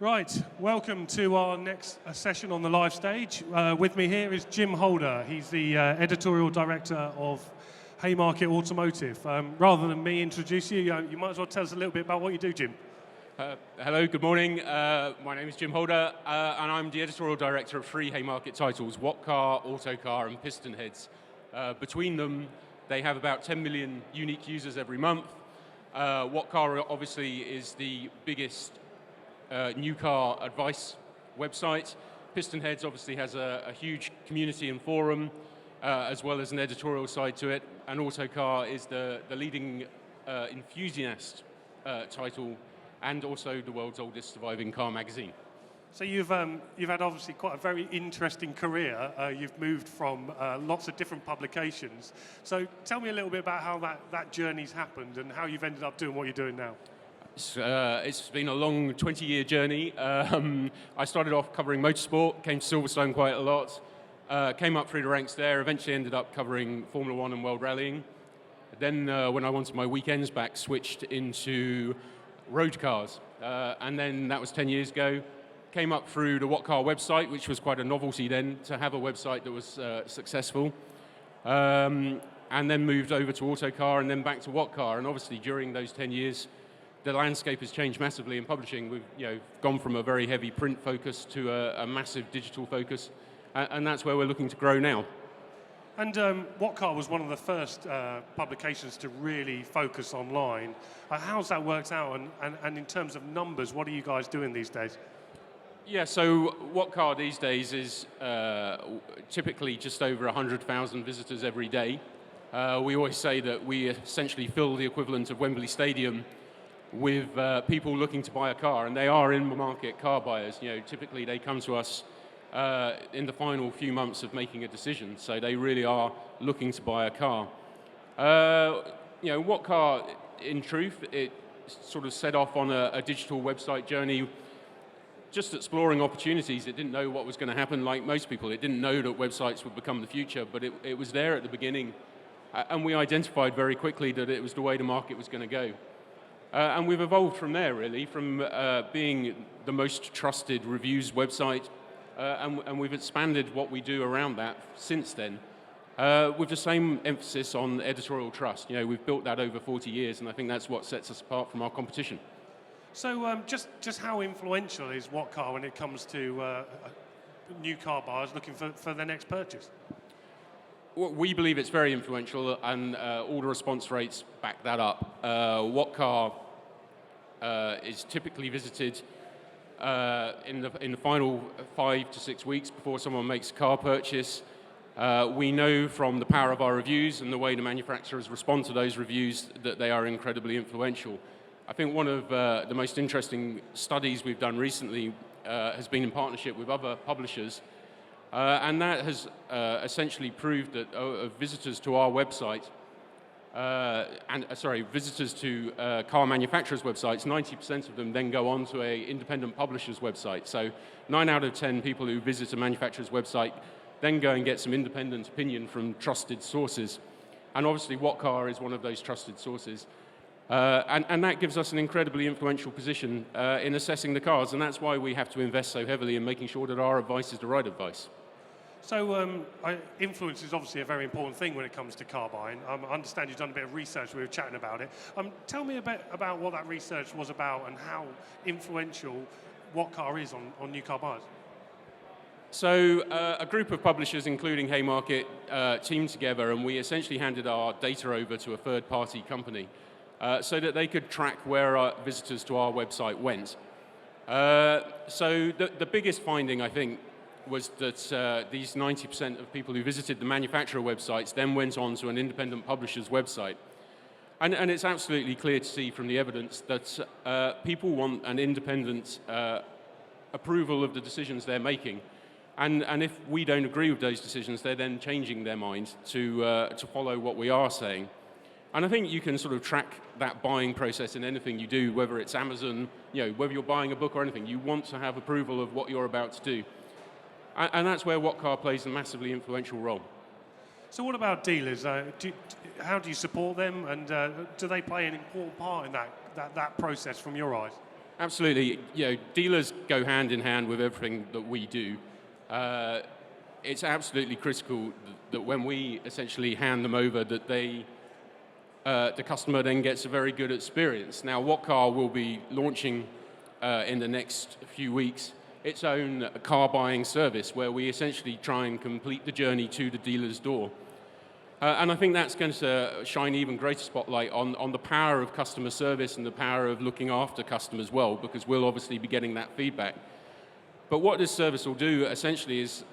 Right, welcome to our next session on the live stage. With me here is Jim Holder. He's the editorial director of Haymarket Automotive. Rather than me introduce you, you might as well tell us a little bit about what you do, Jim. Hello, good morning. My name is Jim Holder, and I'm the editorial director of three Haymarket titles, Autocar, Autocar, and Pistonheads. Between them, they have about 10 million unique users every month. Autocar obviously is the biggest new car advice website. Pistonheads obviously has a huge community and forum, as well as an editorial side to it. And Autocar is the leading enthusiast title, and also the world's oldest surviving car magazine. So you've had obviously quite a very interesting career. You've moved from lots of different publications. So tell me a little bit about how that journey's happened and how you've ended up doing what you're doing now. It's been a long 20-year journey. I started off covering motorsport, came to Silverstone quite a lot, came up through the ranks there, eventually ended up covering Formula One and World Rallying. Then when I wanted my weekends back, switched into road cars. And then that was 10 years ago. Came up through the Autocar website, which was quite a novelty then, to have a website that was successful. And then moved over to Autocar and then back to Autocar. And obviously during those 10 years, the landscape has changed massively in publishing. We've gone from a very heavy print focus to a massive digital focus, and that's where we're looking to grow now. And Autocar was one of the first publications to really focus online. How's that worked out? And in terms of numbers, what are you guys doing these days? Yeah, so Autocar these days is typically just over 100,000 visitors every day. We always say that we essentially fill the equivalent of Wembley Stadium with people looking to buy a car, and they are in-market car buyers. Typically they come to us in the final few months of making a decision, so they really are looking to buy a car. Autocar, in truth, it sort of set off on a digital website journey, just exploring opportunities. It didn't know what was going to happen, like most people. It didn't know that websites would become the future, but it was there at the beginning, and we identified very quickly that it was the way the market was going to go. And we've evolved from there, really, from being the most trusted reviews website, and we've expanded what we do around that since then, with the same emphasis on editorial trust. We've built that over 40 years, and I think that's what sets us apart from our competition. So just how influential is Autocar when it comes to new car buyers looking for their next purchase? We believe it's very influential, and all the response rates back that up. Autocar is typically visited in the final 5 to 6 weeks before someone makes a car purchase. We know from the power of our reviews and the way the manufacturers respond to those reviews that they are incredibly influential. I think one of the most interesting studies we've done recently has been in partnership with other publishers. And that has essentially proved that visitors to our website, visitors to car manufacturers' websites, 90% of them then go on to an independent publisher's website. So 9 out of 10 people who visit a manufacturer's website then go and get some independent opinion from trusted sources. And obviously Autocar is one of those trusted sources. And that gives us an incredibly influential position in assessing the cars, and that's why we have to invest so heavily in making sure that our advice is the right advice. So influence is obviously a very important thing when it comes to car buying. I understand you've done a bit of research, we were chatting about it. Tell me a bit about what that research was about and how influential Autocar is on new car buyers. So a group of publishers, including Haymarket, teamed together, and we essentially handed our data over to a third-party company so that they could track where our visitors to our website went. So the biggest finding, I think, was that these 90% of people who visited the manufacturer websites then went on to an independent publisher's website. And it's absolutely clear to see from the evidence that people want an independent approval of the decisions they're making. And if we don't agree with those decisions, they're then changing their mind to follow what we are saying. And I think you can sort of track that buying process in anything you do, whether it's Amazon, whether you're buying a book or anything. You want to have approval of what you're about to do. And that's where Autocar plays a massively influential role. So what about dealers? How do you support them, and do they play an important part in that process from your eyes? Absolutely. Dealers go hand in hand with everything that we do. It's absolutely critical that when we essentially hand them over, that the customer then gets a very good experience. Now, Whatcar will be launching in the next few weeks its own car buying service where we essentially try and complete the journey to the dealer's door. And I think that's going to shine even greater spotlight on the power of customer service and the power of looking after customers well, because we'll obviously be getting that feedback. But what this service will do essentially is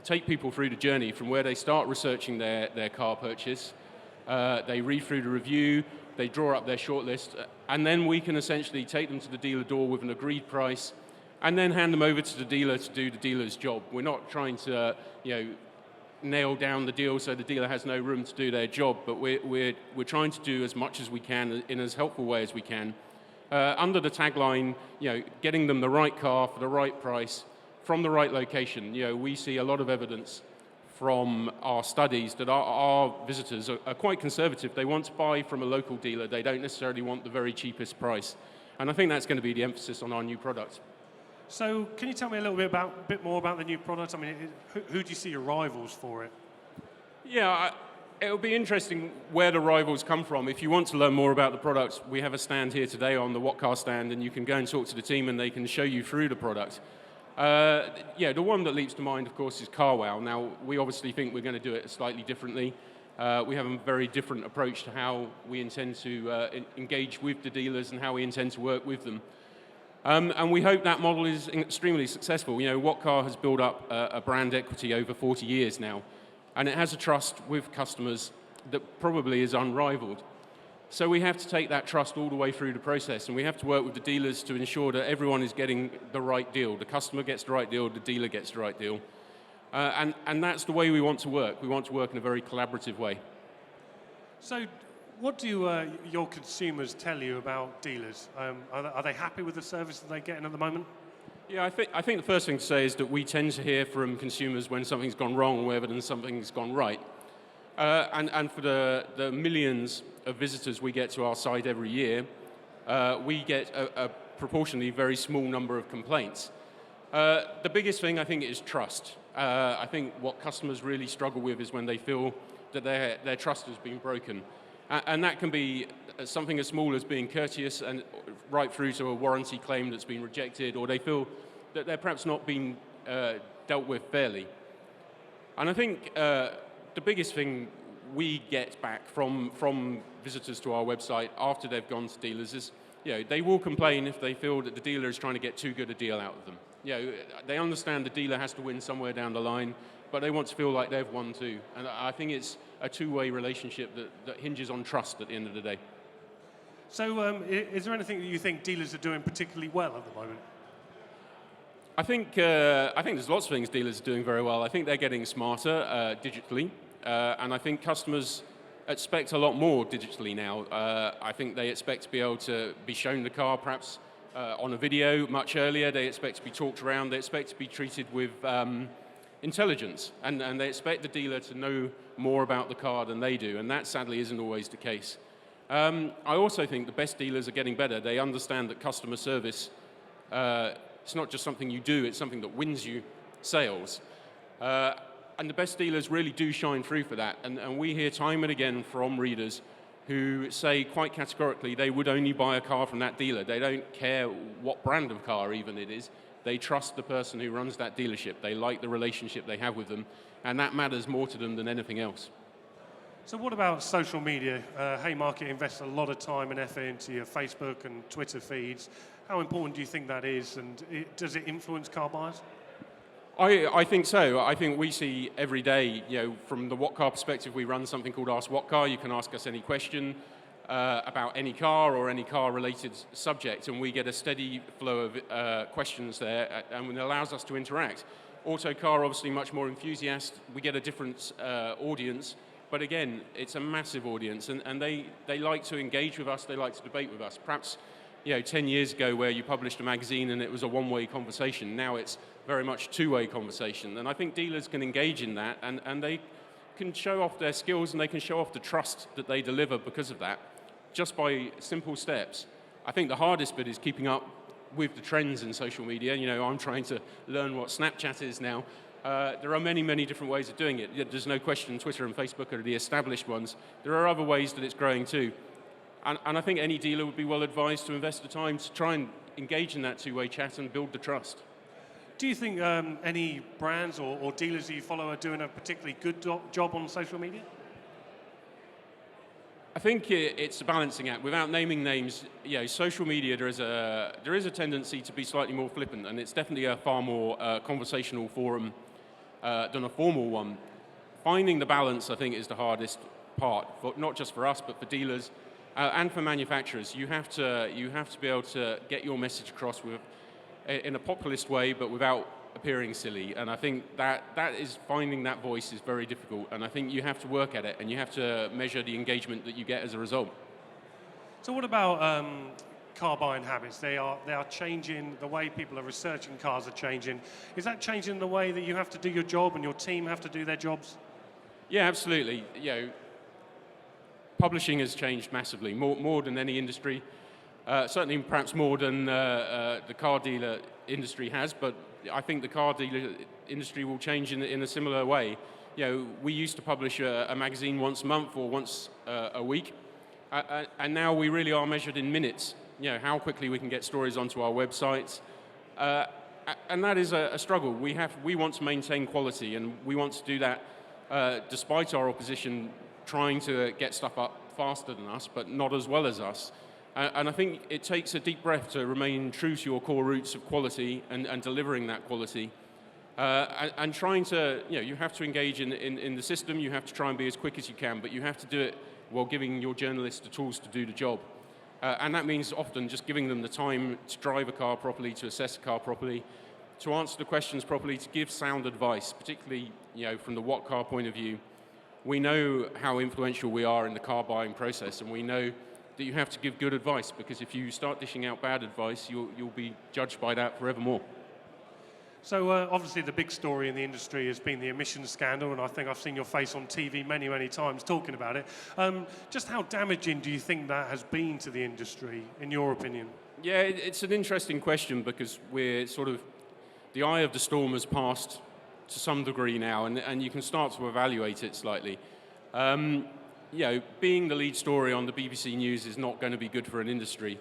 take people through the journey from where they start researching their car purchase, they read through the review, they draw up their shortlist, and then we can essentially take them to the dealer door with an agreed price and then hand them over to the dealer to do the dealer's job. We're not trying to, nail down the deal so the dealer has no room to do their job, but we're trying to do as much as we can in as helpful way as we can. Under the tagline, getting them the right car for the right price from the right location. We see a lot of evidence from our studies that our visitors are quite conservative. They want to buy from a local dealer. They don't necessarily want the very cheapest price. And I think that's going to be the emphasis on our new product. So can you tell me a little bit more about the new product? I mean, who do you see your rivals for it? Yeah, it'll be interesting where the rivals come from. If you want to learn more about the product, we have a stand here today on the Whatcar stand, and you can go and talk to the team and they can show you through the product. The one that leaps to mind, of course, is CarWow. Now, we obviously think we're going to do it slightly differently. We have a very different approach to how we intend to engage with the dealers and how we intend to work with them. And we hope that model is extremely successful. Whatcar has built up a brand equity over 40 years now, and it has a trust with customers that probably is unrivaled. So we have to take that trust all the way through the process, and we have to work with the dealers to ensure that everyone is getting the right deal. The customer gets the right deal, the dealer gets the right deal. And that's the way we want to work. We want to work in a very collaborative way. So what do your consumers tell you about dealers? Are they happy with the service that they're getting at the moment? Yeah, I think the first thing to say is that we tend to hear from consumers when something's gone wrong rather than something's gone right. And for the millions of visitors we get to our site every year, we get a proportionally very small number of complaints. The biggest thing, I think, is trust. I think what customers really struggle with is when they feel that their trust has been broken. And that can be something as small as being courteous and right through to a warranty claim that's been rejected, or they feel that they're perhaps not being dealt with fairly. And I think the biggest thing we get back from visitors to our website after they've gone to dealers is, they will complain if they feel that the dealer is trying to get too good a deal out of them. They understand the dealer has to win somewhere down the line, but they want to feel like they've won too. And I think it's a two-way relationship that hinges on trust at the end of the day. So is there anything that you think dealers are doing particularly well at the moment? I think there's lots of things dealers are doing very well. I think they're getting smarter digitally, and I think customers expect a lot more digitally now. I think they expect to be able to be shown the car perhaps on a video much earlier. They expect to be talked around. They expect to be treated with intelligence, and they expect the dealer to know more about the car than they do, and that sadly isn't always the case. I also think the best dealers are getting better. They understand that customer service, it's not just something you do, it's something that wins you sales. And the best dealers really do shine through for that, and we hear time and again from readers who say quite categorically they would only buy a car from that dealer. They don't care what brand of car even it is. They trust the person who runs that dealership. They like the relationship they have with them, and that matters more to them than anything else. So what about social media? Haymarket invests a lot of time and effort into your Facebook and Twitter feeds. How important do you think that is, and does it influence car buyers? I think so. I think we see every day, from the Whatcar perspective, we run something called Ask Whatcar. You can ask us any question about any car or any car-related subject, and we get a steady flow of questions there, and it allows us to interact. Autocar, obviously much more enthusiast. We get a different audience, but again, it's a massive audience, and they like to engage with us, they like to debate with us. Perhaps 10 years ago where you published a magazine and it was a one-way conversation, now it's very much a two-way conversation, and I think dealers can engage in that, and they can show off their skills and they can show off the trust that they deliver because of that, just by simple steps. I think the hardest bit is keeping up with the trends in social media. You know, I'm trying to learn what Snapchat is now. There are many, many different ways of doing it. There's no question Twitter and Facebook are the established ones. There are other ways that it's growing too. And I think any dealer would be well advised to invest the time to try and engage in that two-way chat and build the trust. Do you think any brands or dealers that you follow are doing a particularly good job on social media? I think it's a balancing act. Without naming names, you know, social media, there is a tendency to be slightly more flippant, and it's definitely a far more conversational forum than a formal one. Finding the balance, I think, is the hardest part, not just for us, but for dealers and for manufacturers. You have to be able to get your message across in a populist way, but without appearing silly. And I think that is finding that voice is very difficult. And I think you have to work at it, and you have to measure the engagement that you get as a result. So what about car buying habits? They are changing. The way people are researching cars are changing. Is that changing the way that you have to do your job and your team have to do their jobs? Yeah, absolutely. You know, publishing has changed massively, more than any industry. Certainly, perhaps more than the car dealer industry has, but I think the car dealer industry will change in a similar way. You know, we used to publish a magazine once a month or once a week, and now we really are measured in minutes. You know, how quickly we can get stories onto our websites, and that is a struggle. We want to maintain quality, and we want to do that despite our opposition trying to get stuff up faster than us, but not as well as us. And I think it takes a deep breath to remain true to your core roots of quality and delivering that quality. And trying to, you know, you have to engage in the system, you have to try and be as quick as you can, but you have to do it while giving your journalists the tools to do the job. And that means often just giving them the time to drive a car properly, to assess a car properly, to answer the questions properly, to give sound advice, particularly, you know, from the what car point of view. We know how influential we are in the car buying process, and we know that you have to give good advice, because if you start dishing out bad advice, you'll be judged by that forevermore. So obviously the big story in the industry has been the emissions scandal, and I think I've seen your face on TV many, many times talking about it. Just how damaging do you think that has been to the industry, in your opinion? Yeah, it's an interesting question, because we're sort of, the eye of the storm has passed to some degree now, and you can start to evaluate it slightly. You know, being the lead story on the BBC News is not going to be good for an industry.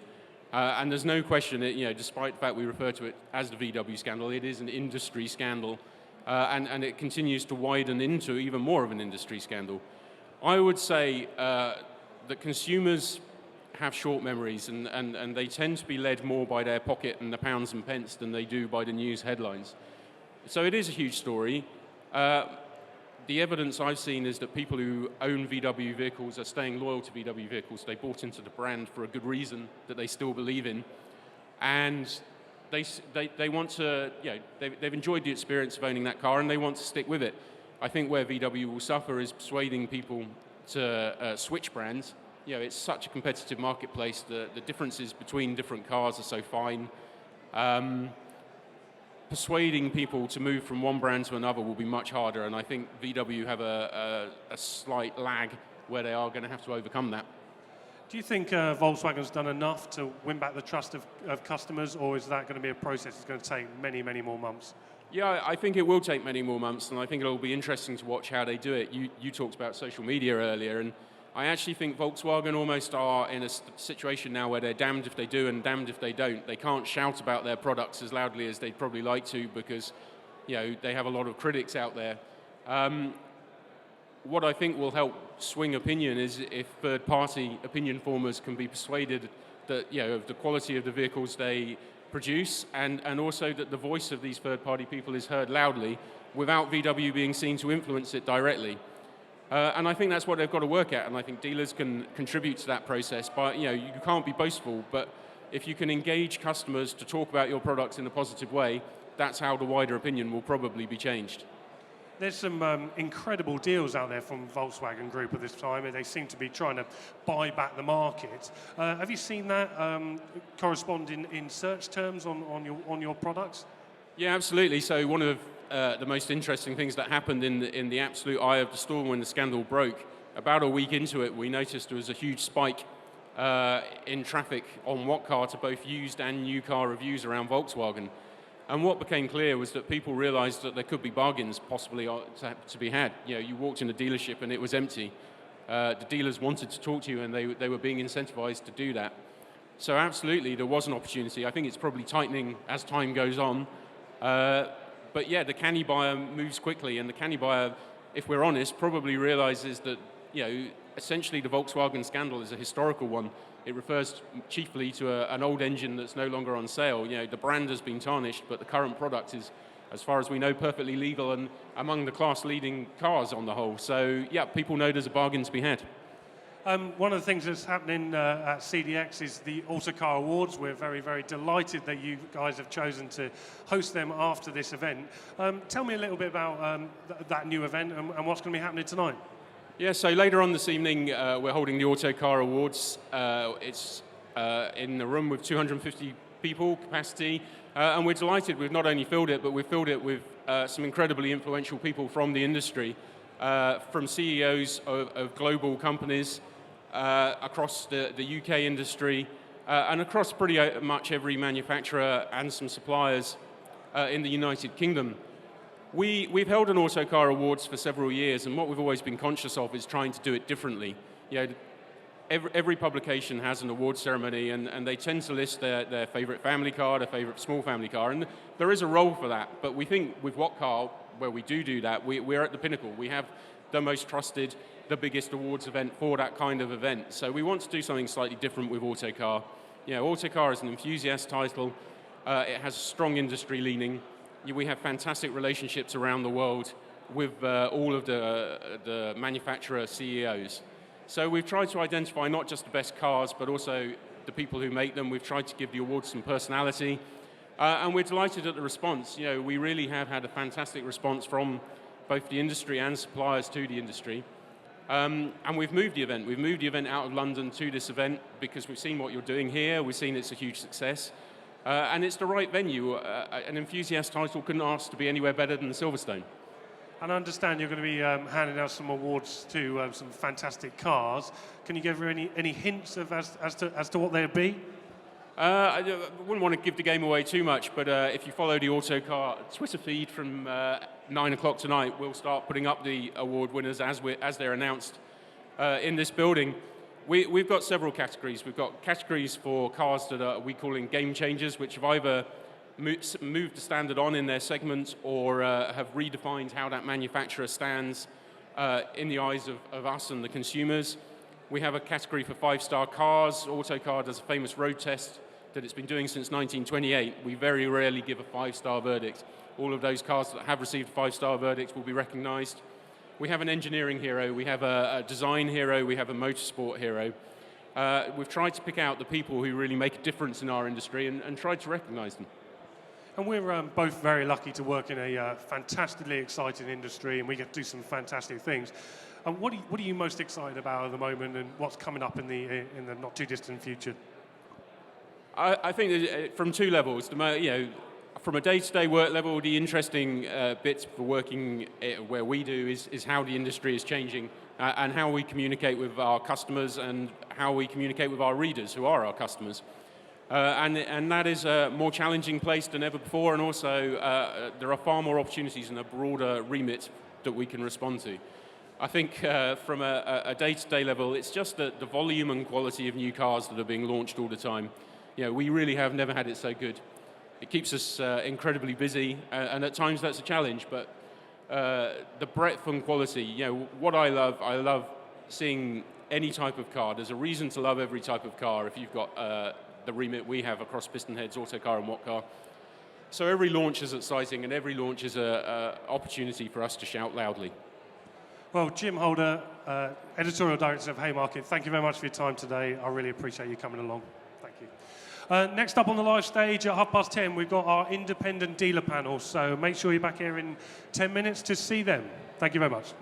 And there's no question that, you know, despite the fact we refer to it as the VW scandal, it is an industry scandal, and it continues to widen into even more of an industry scandal. I would say that consumers have short memories, and they tend to be led more by their pocket and the pounds and pence than they do by the news headlines. So it is a huge story. The evidence I've seen is that people who own VW vehicles are staying loyal to VW vehicles. They bought into the brand for a good reason that they still believe in, and they want to, you know, they've enjoyed the experience of owning that car, and they want to stick with it. I think where VW will suffer is persuading people to switch brands. You know, it's such a competitive marketplace. The differences between different cars are so fine. Persuading people to move from one brand to another will be much harder, and I think VW have a slight lag where they are going to have to overcome that. Do you think Volkswagen's done enough to win back the trust of customers, or is that going to be a process that's going to take many, many more months? Yeah, I think it will take many more months, and I think it'll be interesting to watch how they do it. You talked about social media earlier, and I actually think Volkswagen almost are in a situation now where they're damned if they do and damned if they don't. They can't shout about their products as loudly as they'd probably like to, because, you know, they have a lot of critics out there. What I think will help swing opinion is if third-party opinion formers can be persuaded that, you know, of the quality of the vehicles they produce, and also that the voice of these third-party people is heard loudly without VW being seen to influence it directly. And I think that's what they've got to work at, and I think dealers can contribute to that process. But, you know, you can't be boastful, but if you can engage customers to talk about your products in a positive way, that's how the wider opinion will probably be changed. There's some incredible deals out there from Volkswagen Group at this time, and they seem to be trying to buy back the market. Have you seen that correspond in search terms on your products? Yeah, absolutely. So one of the most interesting things that happened in the absolute eye of the storm when the scandal broke, about a week into it, we noticed there was a huge spike in traffic on What Car to both used and new car reviews around Volkswagen. And what became clear was that people realized that there could be bargains possibly to be had. You know, you walked in a dealership and it was empty. The dealers wanted to talk to you and they were being incentivized to do that. So absolutely, there was an opportunity. I think it's probably tightening as time goes on. But yeah, the canny buyer moves quickly, and the canny buyer, if we're honest, probably realizes that, you know, essentially the Volkswagen scandal is a historical one. It refers chiefly to an old engine that's no longer on sale. You know, the brand has been tarnished, but the current product is, as far as we know, perfectly legal and among the class-leading cars on the whole. So yeah, people know there's a bargain to be had. One of the things that's happening at CDX is the Autocar Awards. We're very, very delighted that you guys have chosen to host them after this event. Tell me a little bit about that new event and what's going to be happening tonight. Yeah, so later on this evening, we're holding the Autocar Awards. It's in a room with 250 people capacity, and we're delighted. We've not only filled it, but we've filled it with some incredibly influential people from the industry, from CEOs of global companies, across the UK industry, and across pretty much every manufacturer and some suppliers in the United Kingdom. We've held an Autocar Awards for several years, and what we've always been conscious of is trying to do it differently. You know, every publication has an award ceremony, and they tend to list their favorite family car, their favorite small family car, and there is a role for that. But we think with What Car, where we do that, we're at the pinnacle. We have the most trusted, the biggest awards event for that kind of event. So we want to do something slightly different with Autocar. You know, Autocar is an enthusiast title. It has a strong industry leaning. We have fantastic relationships around the world with all of the manufacturer CEOs. So we've tried to identify not just the best cars, but also the people who make them. We've tried to give the awards some personality. And we're delighted at the response. You know, we really have had a fantastic response from both the industry and suppliers to the industry. And we've moved the event. We've moved the event out of London to this event because we've seen what you're doing here. We've seen it's a huge success. And it's the right venue. An enthusiast title couldn't ask to be anywhere better than Silverstone. And I understand you're going to be handing out some awards to some fantastic cars. Can you give her any hints of as to what they'd be? I wouldn't want to give the game away too much, but if you follow the Autocar Twitter feed from 9 o'clock tonight, we'll start putting up the award winners as they're announced in this building. We've got several categories. We've got categories for cars that we calling game changers, which have either moved the standard on in their segment or have redefined how that manufacturer stands in the eyes of us and the consumers. We have a category for 5-star cars. Autocar does a famous road test that it's been doing since 1928. We very rarely give a 5-star verdict. All of those cars that have received 5-star verdicts will be recognized. We have an engineering hero, we have a design hero, we have a motorsport hero. We've tried to pick out the people who really make a difference in our industry and tried to recognize them. And we're both very lucky to work in a fantastically exciting industry, and we get to do some fantastic things. What are you most excited about at the moment, and what's coming up in the not too distant future? I think that from two levels. From a day-to-day work level, the interesting bits for working where we do is how the industry is changing and how we communicate with our customers and how we communicate with our readers, who are our customers. And that is a more challenging place than ever before, and also there are far more opportunities and a broader remit that we can respond to. I think from a day-to-day level, it's just the volume and quality of new cars that are being launched all the time. You know, we really have never had it so good. It keeps us incredibly busy, and at times that's a challenge, but the breadth and quality, you know, what I love seeing any type of car. There's a reason to love every type of car if you've got the remit we have across Pistonheads, Autocar and What Car. So every launch is exciting, and every launch is an opportunity for us to shout loudly. Well, Jim Holder, Editorial Director of Haymarket, thank you very much for your time today. I really appreciate you coming along. Thank you. Next up on the live stage at 10:30, we've got our independent dealer panel, so make sure you're back here in 10 minutes to see them. Thank you very much.